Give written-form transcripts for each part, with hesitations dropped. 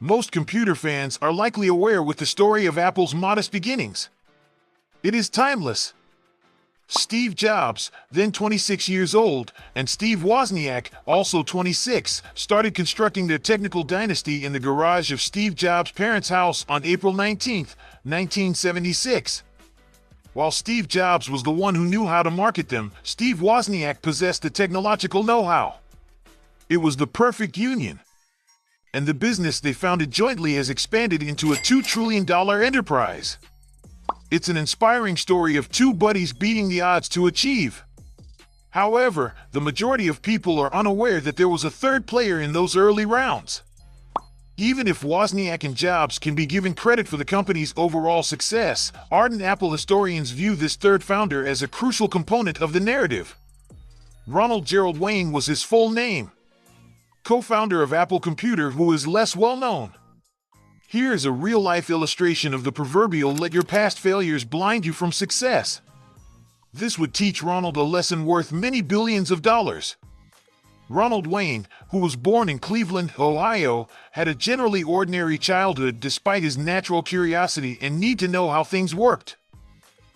Most computer fans are likely aware with the story of Apple's modest beginnings. It is timeless. Steve Jobs, then 26 years old, and Steve Wozniak, also 26, started constructing their technical dynasty in the garage of Steve Jobs' parents' house on April 19, 1976. While Steve Jobs was the one who knew how to market them, Steve Wozniak possessed the technological know-how. It was the perfect union. And the business they founded jointly has expanded into a $2 trillion enterprise. It's an inspiring story of two buddies beating the odds to achieve. However, the majority of people are unaware that there was a third player in those early rounds. Even if Wozniak and Jobs can be given credit for the company's overall success, ardent Apple historians view this third founder as a crucial component of the narrative. Ronald Gerald Wayne was his full name, co-founder of Apple Computer, who is less well-known. Here is a real-life illustration of the proverbial "let your past failures blind you from success." This would teach Ronald a lesson worth many billions of dollars. Ronald Wayne, who was born in Cleveland, Ohio, had a generally ordinary childhood despite his natural curiosity and need to know how things worked.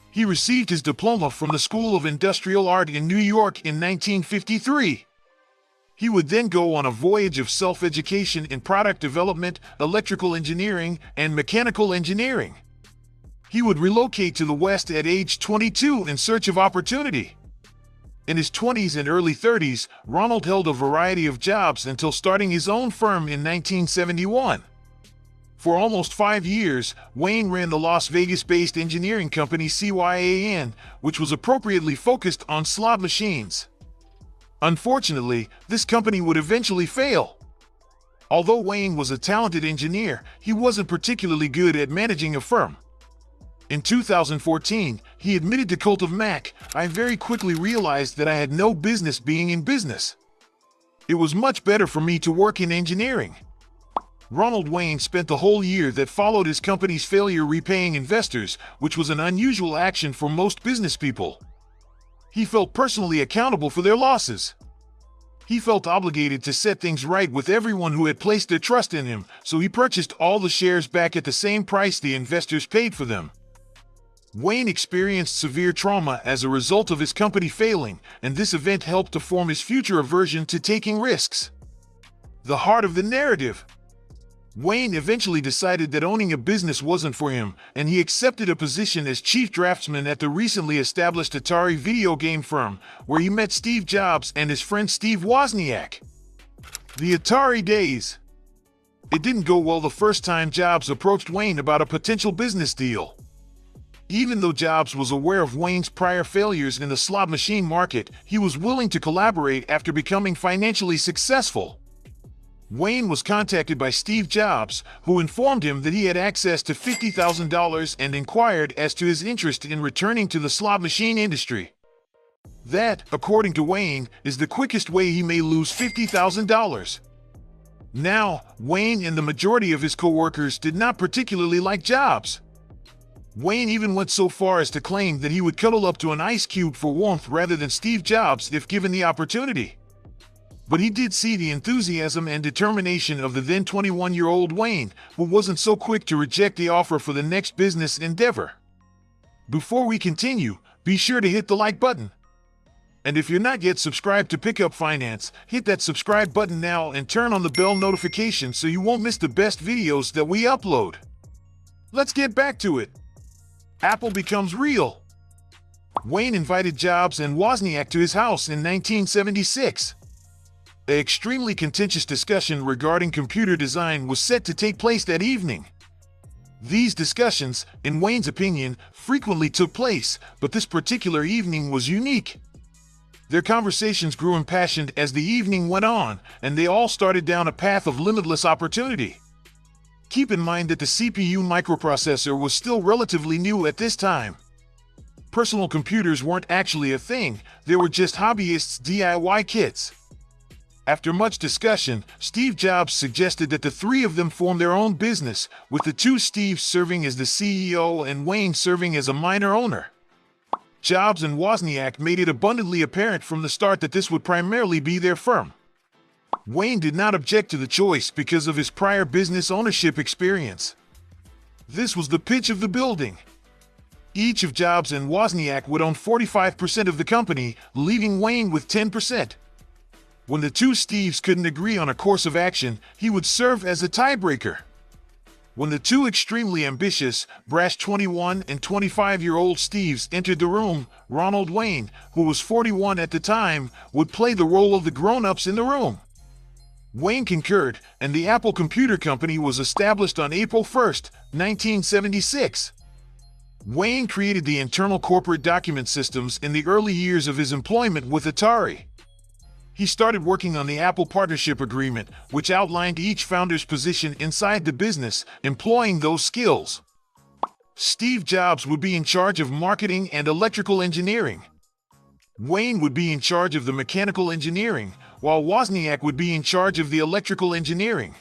He received his diploma from the School of Industrial Art in New York in 1953. He would then go on a voyage of self-education in product development, electrical engineering, and mechanical engineering. He would relocate to the West at age 22 in search of opportunity. In his 20s and early 30s, Ronald held a variety of jobs until starting his own firm in 1971. For almost 5 years, Wayne ran the Las Vegas-based engineering company CYAN, which was appropriately focused on slot machines. Unfortunately, this company would eventually fail. Although Wayne was a talented engineer, he wasn't particularly good at managing a firm. In 2014, he admitted to Cult of Mac, "I very quickly realized that I had no business being in business. It was much better for me to work in engineering." Ronald Wayne spent the whole year that followed his company's failure repaying investors, which was an unusual action for most business people. He felt personally accountable for their losses. He felt obligated to set things right with everyone who had placed their trust in him, so he purchased all the shares back at the same price the investors paid for them. Wayne experienced severe trauma as a result of his company failing, and this event helped to form his future aversion to taking risks. The heart of the narrative. Wayne eventually decided that owning a business wasn't for him, and he accepted a position as chief draftsman at the recently established Atari video game firm, where he met Steve Jobs and his friend Steve Wozniak. The Atari days. It didn't go well the first time Jobs approached Wayne about a potential business deal. Even though Jobs was aware of Wayne's prior failures in the slot machine market, he was willing to collaborate after becoming financially successful. Wayne was contacted by Steve Jobs, who informed him that he had access to $50,000 and inquired as to his interest in returning to the slot machine industry. That, according to Wayne, is the quickest way he may lose $50,000. Now, Wayne and the majority of his co-workers did not particularly like Jobs. Wayne even went so far as to claim that he would cuddle up to an ice cube for warmth rather than Steve Jobs if given the opportunity. But he did see the enthusiasm and determination of the then 21-year-old Wayne, who wasn't so quick to reject the offer for the next business endeavor. Before we continue, be sure to hit the like button. And if you're not yet subscribed to Pickup Finance, hit that subscribe button now and turn on the bell notification so you won't miss the best videos that we upload. Let's get back to it. Apple becomes real. Wayne invited Jobs and Wozniak to his house in 1976. An extremely contentious discussion regarding computer design was set to take place that evening. These discussions, in Wayne's opinion, frequently took place, but this particular evening was unique. Their conversations grew impassioned as the evening went on, and they all started down a path of limitless opportunity. Keep in mind that the CPU microprocessor was still relatively new at this time. Personal computers weren't actually a thing, they were just hobbyists' DIY kits. After much discussion, Steve Jobs suggested that the three of them form their own business, with the two Steves serving as the CEO and Wayne serving as a minor owner. Jobs and Wozniak made it abundantly apparent from the start that this would primarily be their firm. Wayne did not object to the choice because of his prior business ownership experience. This was the pitch of the building. Each of Jobs and Wozniak would own 45% of the company, leaving Wayne with 10%. When the two Steves couldn't agree on a course of action, he would serve as a tiebreaker. When the two extremely ambitious, brash 21 and 25-year-old Steves entered the room, Ronald Wayne, who was 41 at the time, would play the role of the grown-ups in the room. Wayne concurred, and the Apple Computer Company was established on April 1, 1976. Wayne created the internal corporate document systems in the early years of his employment with Atari. He started working on the Apple Partnership Agreement, which outlined each founder's position inside the business, employing those skills. Steve Jobs would be in charge of marketing and electrical engineering. Wayne would be in charge of the mechanical engineering, while Wozniak would be in charge of the electrical engineering.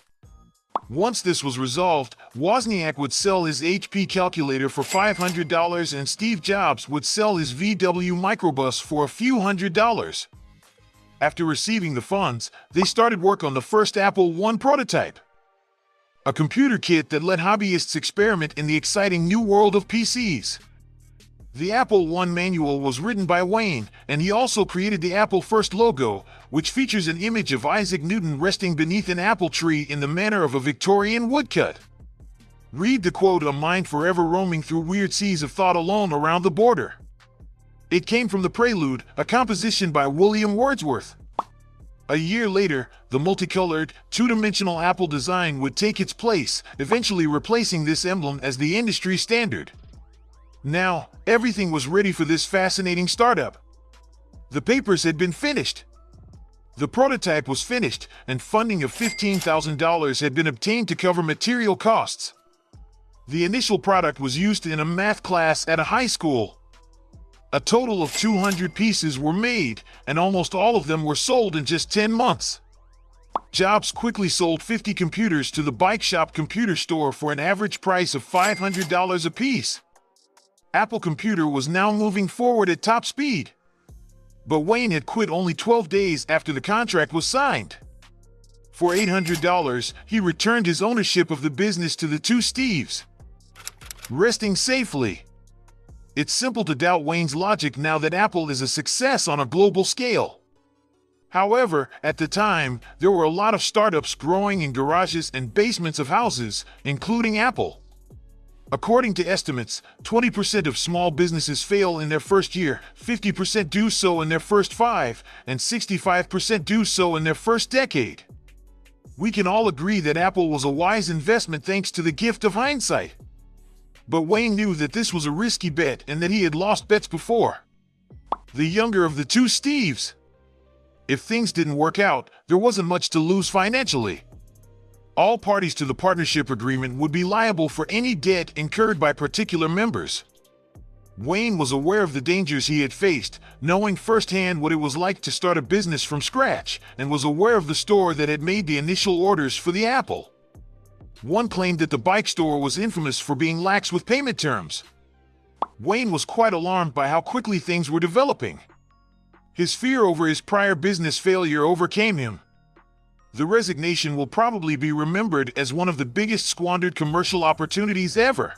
Once this was resolved, Wozniak would sell his HP calculator for $500 and Steve Jobs would sell his VW microbus for a few $100s. After receiving the funds, they started work on the first Apple I prototype, a computer kit that let hobbyists experiment in the exciting new world of PCs. The Apple I manual was written by Wayne, and he also created the Apple First logo, which features an image of Isaac Newton resting beneath an apple tree in the manner of a Victorian woodcut. Read the quote, "A mind forever roaming through weird seas of thought alone around the border." It came from The Prelude, a composition by William Wordsworth. A year later, the multicolored, two-dimensional Apple design would take its place, eventually replacing this emblem as the industry standard. Now, everything was ready for this fascinating startup. The papers had been finished. The prototype was finished, and funding of $15,000 had been obtained to cover material costs. The initial product was used in a math class at a high school. A total of 200 pieces were made, and almost all of them were sold in just 10 months. Jobs quickly sold 50 computers to the Bike Shop computer store for an average price of $500 apiece. Apple Computer was now moving forward at top speed. But Wayne had quit only 12 days after the contract was signed. For $800, he returned his ownership of the business to the two Steves, resting safely. It's simple to doubt Wayne's logic now that Apple is a success on a global scale. However, at the time, there were a lot of startups growing in garages and basements of houses, including Apple. According to estimates, 20% of small businesses fail in their first year, 50% do so in their first 5, and 65% do so in their first decade. We can all agree that Apple was a wise investment thanks to the gift of hindsight. But Wayne knew that this was a risky bet and that he had lost bets before. The younger of the two Steves. If things didn't work out, there wasn't much to lose financially. All parties to the partnership agreement would be liable for any debt incurred by particular members. Wayne was aware of the dangers he had faced, knowing firsthand what it was like to start a business from scratch, and was aware of the store that had made the initial orders for the Apple. One claimed that the bike store was infamous for being lax with payment terms. Wayne was quite alarmed by how quickly things were developing. His fear over his prior business failure overcame him. The resignation will probably be remembered as one of the biggest squandered commercial opportunities ever.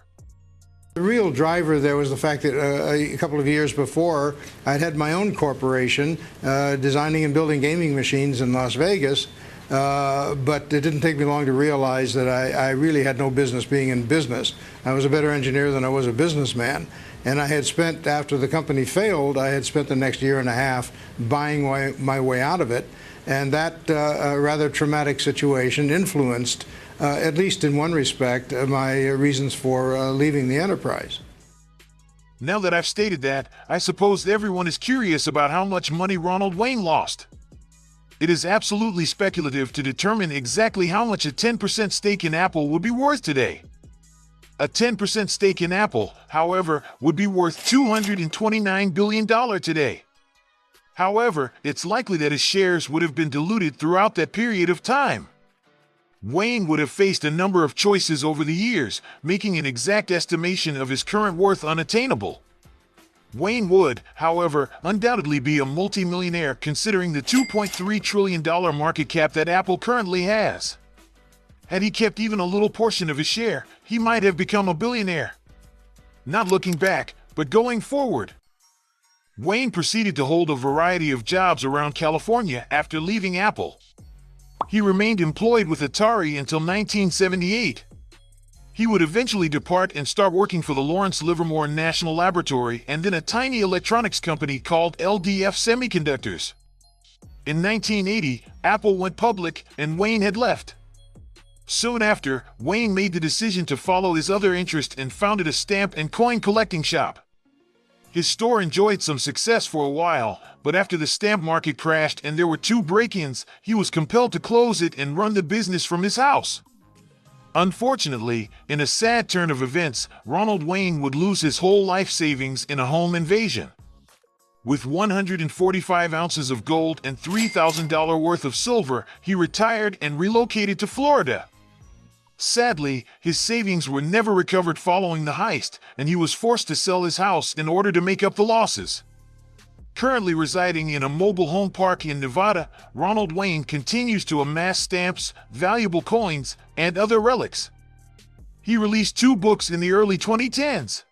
The real driver there was the fact that a couple of years before, I'd had my own corporation designing and building gaming machines in Las Vegas, but it didn't take me long to realize that I really had no business being in business. I was a better engineer than I was a businessman. And I had spent, after the company failed, I had spent the next year and a half buying my way out of it. And that rather traumatic situation influenced, at least in one respect, my reasons for leaving the enterprise. Now that I've stated that, I suppose everyone is curious about how much money Ronald Wayne lost. It is absolutely speculative to determine exactly how much a 10% stake in Apple would be worth today. A 10% stake in Apple, however, would be worth $229 billion today. However, it's likely that his shares would have been diluted throughout that period of time. Wayne would have faced a number of choices over the years, making an exact estimation of his current worth unattainable. Wayne would, however, undoubtedly be a multimillionaire considering the $2.3 trillion market cap that Apple currently has. Had he kept even a little portion of his share, he might have become a billionaire. Not looking back, but going forward. Wayne proceeded to hold a variety of jobs around California after leaving Apple. He remained employed with Atari until 1978. He would eventually depart and start working for the Lawrence Livermore National Laboratory and then a tiny electronics company called LDF Semiconductors. In 1980, Apple went public and Wayne had left. Soon after, Wayne made the decision to follow his other interest and founded a stamp and coin collecting shop. His store enjoyed some success for a while, but after the stamp market crashed and there were 2 break-ins, he was compelled to close it and run the business from his house. Unfortunately, in a sad turn of events, Ronald Wayne would lose his whole life savings in a home invasion. With 145 ounces of gold and $3,000 worth of silver, he retired and relocated to Florida. Sadly, his savings were never recovered following the heist, and he was forced to sell his house in order to make up the losses. Currently residing in a mobile home park in Nevada, Ronald Wayne continues to amass stamps, valuable coins, and other relics. He released 2 books in the early 2010s.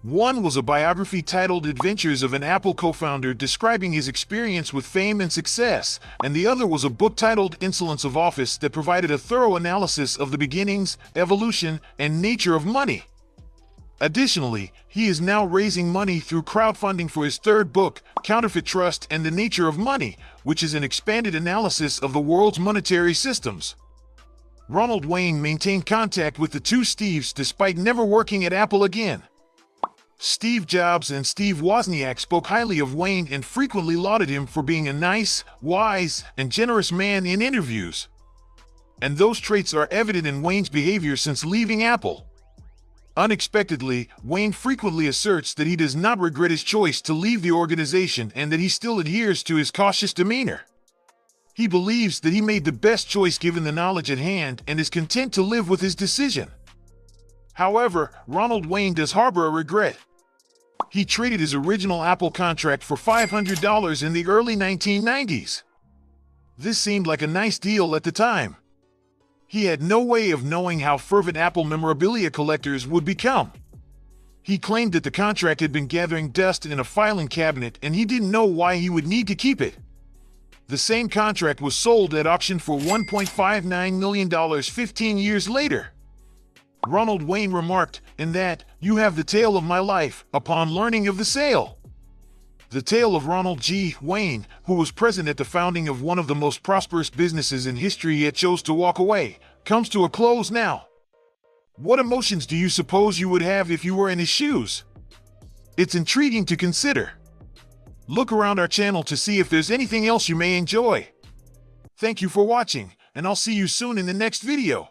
One was a biography titled Adventures of an Apple Co-Founder describing his experience with fame and success, and the other was a book titled Insolence of Office that provided a thorough analysis of the beginnings, evolution, and nature of money. Additionally, he is now raising money through crowdfunding for his 3rd book, Counterfeit Trust and the Nature of Money, which is an expanded analysis of the world's monetary systems. Ronald Wayne maintained contact with the 2 Steves despite never working at Apple again. Steve Jobs and Steve Wozniak spoke highly of Wayne and frequently lauded him for being a nice, wise, and generous man in interviews. And those traits are evident in Wayne's behavior since leaving Apple. Unexpectedly, Wayne frequently asserts that he does not regret his choice to leave the organization and that he still adheres to his cautious demeanor. He believes that he made the best choice given the knowledge at hand and is content to live with his decision. However, Ronald Wayne does harbor a regret. He traded his original Apple contract for $500 in the early 1990s. This seemed like a nice deal at the time. He had no way of knowing how fervent Apple memorabilia collectors would become. He claimed that the contract had been gathering dust in a filing cabinet and he didn't know why he would need to keep it. The same contract was sold at auction for $1.59 million 15 years later. Ronald Wayne remarked, in that, "You have the tale of my life," upon learning of the sale. The tale of Ronald G. Wayne, who was present at the founding of one of the most prosperous businesses in history yet chose to walk away, comes to a close now. What emotions do you suppose you would have if you were in his shoes? It's intriguing to consider. Look around our channel to see if there's anything else you may enjoy. Thank you for watching, and I'll see you soon in the next video.